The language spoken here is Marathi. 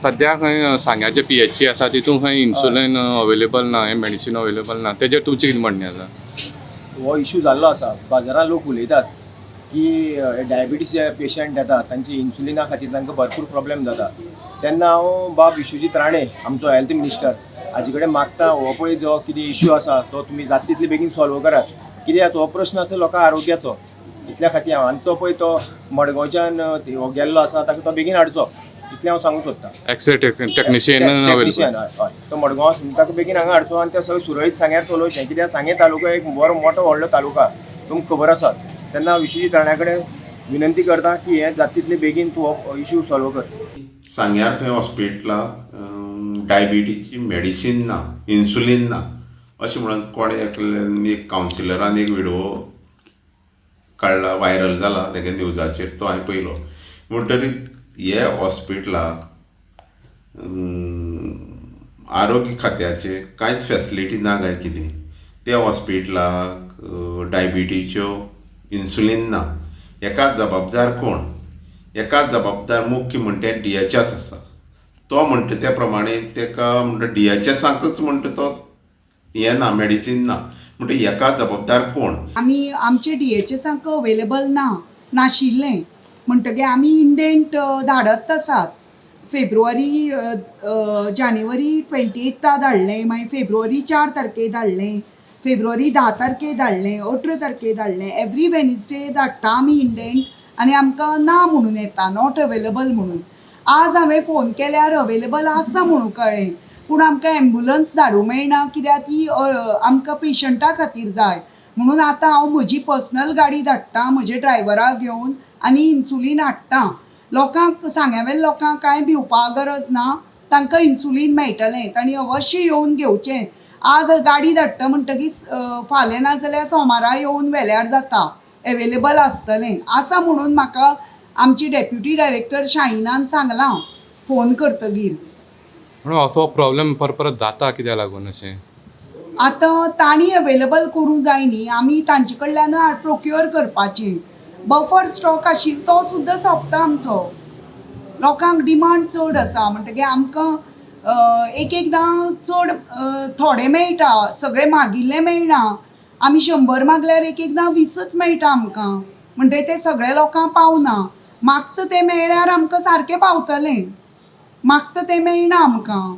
सध्या खंय सांग्याचे PHC आसा तितून खंय इन्सुलिन अवेलेबल ना, हे मेडिसीन अवेलेबल ना, तेजेर तुमचें कितें म्हणणें आसा? हो इश्यू जाल्लो आसा. बाजारात लोक उलयतात की डायबिटीस जे पेशंट येतात तांची इन्सुलिना खातीर तांकां भरपूर प्रॉब्लेम जाता. तेन्ना हांव बाब विश्वजीत राणे आमचो हेल्थ मिनिस्टर हाजे कडेन मागता हो पळय जो कितें इश्यू आसा तो तुमी जाता तितले बेगीन सॉल्व करात. कित्याक हो प्रश्न आसा लोकां आरोग्याचो. इतल्या खातीर हांव आनी तो पळय तो मडगांवच्यान हो गेल्लो आसा ताका तो बेगीन हाडचो इतलें हांव सांगूंक सोदतां. एक्सरे टेक्निशियन टेक्निशियन हय तो मडगांव आसा ताका बेगीन हांगा हाडचो आनी तें सगळें सुरळीत सांग्यार चलोवचें. कित्याक सांगे तालुका एक बरो मोठो व्हडलो तालुका तुमकां खबर आसा. तेन्ना हांव विश्वजीत राण्या कडेन विनंती करता की हें जाता तितले बेगीन तूं हो इश्यू सॉल्व कर. सांग्यार खंय हॉस्पिटलाक डायबिटीजची मेडिसीन ना, इन्सुलीन ना अशें म्हणून कोणे एक कावन्सिलरान एक व्हिडिओ काडला, व्हायरल जाला तेगे न्यूजाचेर, तो हांवें पयलो. म्हणटरीत हे हॉस्पिटलाक आरोग्य खात्याचे कांयच फेसिलिटी ना काय कितें? त्या हॉस्पिटलाक डायबिटीच्यो इन्सुलीन ना. हेका जबाबदार कोण? एकाच जबाबदार मुख्य म्हणटा DHS आसा. तो म्हणटा त्या प्रमाणे तेका म्हणटा DHSाकच म्हणटा तो हें ना, मेडिसीन ना. म्हणटा हेका जबाबदार कोण? आमी आमचे DHSाक अवेलेबल नाशिल्लें म्हणटकीर आमी इंडेंट धाडत आसात. फेब्रुवारी जानेवारी 28 धाडलें, मागीर फेब्रुवारी 4 तारखेक धाडलें, फेब्रुवारी 10 तारखेक धाडलें, 18 तारखेक धाडलें. एवरी वेनसडे धाडटा आमी इंडेंट आनी आमकां ना म्हणून येता, नॉट अवेलेबल म्हणून. आज हांवें फोन केल्यार अवेलेबल आसा म्हणून कळ्ळें, पूण आमकां एम्बुलन्स धाडूंक मेळना कित्याक ती आमकां पेशंटा खातीर जाय म्हणून. आतां हांव म्हजी पर्सनल गाडी धाडटां म्हजे ड्रायव्हराक घेवन आनी इन्सुलीन हाडटां. लोकांक सांग्यावेल्या लोकांक कांय भिवपाक गरज ना, तांकां इन्सुलीन मेळटलें. तांणी अवश्य येवन घेवचें. आज गाडी धाडटा म्हणटकीर फाल्यां ना जाल्यार सोमारा येवन व्हेल्यार जाता, एवेलेबल आसतलें. आसा म्हणून म्हाका आमची डेप्युटी डायरेक्टर शाहिनान सांगलां फोन करतगीर. म्हणून असो प्रॉब्लेम परत जाता कित्याक लागून अशें? आतां तांणी अवेलेबल करूंक जाय न्ही, आमी तांचे कडल्यान प्रोक्युअर करपाची. बफर स्टॉक आशिल्लो तो सुद्दां सोंपता आमचो. लोकांक डिमांड चड आसा म्हणटकीर आमकां एकदां चड थोडें मेळटा, सगळें मागिल्लें मेळना. आमी 100 मागल्यार एकदां 20च मेळटा आमकां. म्हणटकीर तें सगळ्या लोकांक पावना. मागता तें मेळ्ळ्यार आमकां सारकें पावतलें, मागता तें मेळना आमकां.